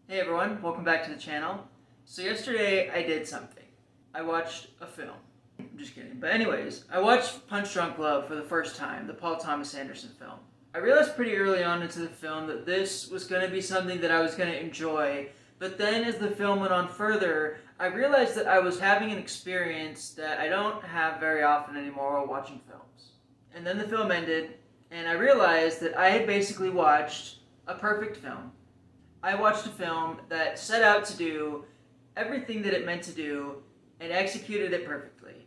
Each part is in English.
Hey everyone, welcome back to the channel. So yesterday I did something. I watched a film. I'm just kidding. But anyways, I watched Punch Drunk Love for the first time, the Paul Thomas Anderson film. I realized pretty early on into the film that this was going to be something that I was going to enjoy, but then as the film went on further, I realized that I was having an experience that I don't have very often anymore while watching films. And then the film ended, and I realized that I had basically watched a perfect film. I watched a film that set out to do everything that it meant to do and executed it perfectly.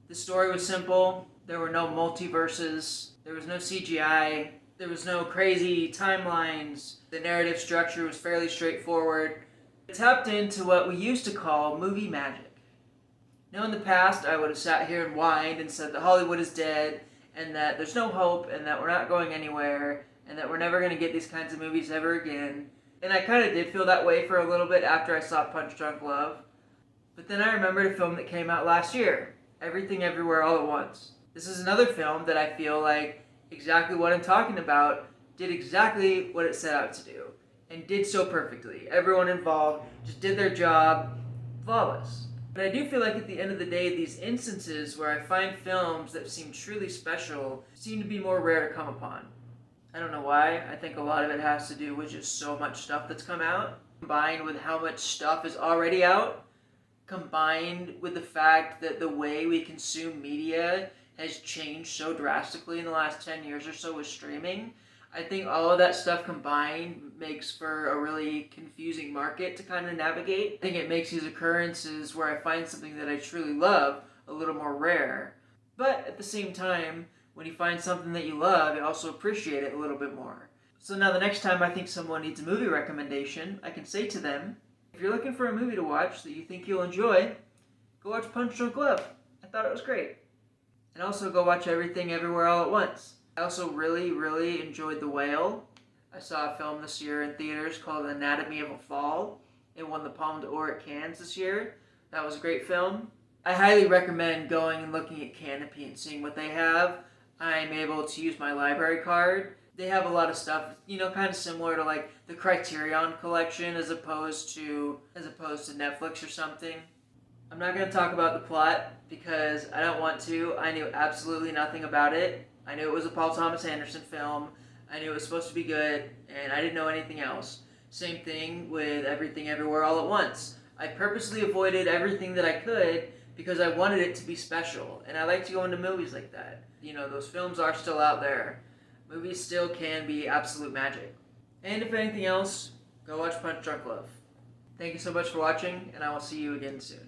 The story was simple, there were no multiverses, there was no CGI, there was no crazy timelines, the narrative structure was fairly straightforward. It tapped into what we used to call movie magic. Now in the past I would have sat here and whined and said that Hollywood is dead and that there's no hope and that we're not going anywhere and that we're never going to get these kinds of movies ever again. And I kind of did feel that way for a little bit after I saw Punch Drunk Love. But then I remembered a film that came out last year, Everything Everywhere All at Once. This is another film that I feel like exactly what I'm talking about did exactly what it set out to do. And did so perfectly. Everyone involved just did their job flawless. But I do feel like at the end of the day, these instances where I find films that seem truly special seem to be more rare to come upon. I don't know why. I think a lot of it has to do with just so much stuff that's come out, combined with how much stuff is already out, combined with the fact that the way we consume media has changed so drastically in the last 10 years or so with streaming. I think all of that stuff combined makes for a really confusing market to kind of navigate. I think it makes these occurrences where I find something that I truly love a little more rare. But at the same time, when you find something that you love, you also appreciate it a little bit more. So now the next time I think someone needs a movie recommendation, I can say to them, if you're looking for a movie to watch that you think you'll enjoy, go watch Punch Drunk Love. I thought it was great. And also go watch Everything Everywhere All at Once. I also really enjoyed The Whale. I saw a film this year in theaters called Anatomy of a Fall. It won the Palme d'Or at Cannes this year. That was a great film. I highly recommend going and looking at Canopy and seeing what they have. I'm able to use my library card. They have a lot of stuff, kind of similar to like the Criterion collection as opposed to Netflix or something. I'm not going to talk about the plot because I don't want to. I knew absolutely nothing about it. I knew it was a Paul Thomas Anderson film. I knew it was supposed to be good, and I didn't know anything else. Same thing with Everything Everywhere All at Once. I purposely avoided everything that I could because I wanted it to be special, and I like to go into movies like that. Those films are still out there. Movies still can be absolute magic. And if anything else, go watch Punch Drunk Love. Thank you so much for watching, and I will see you again soon.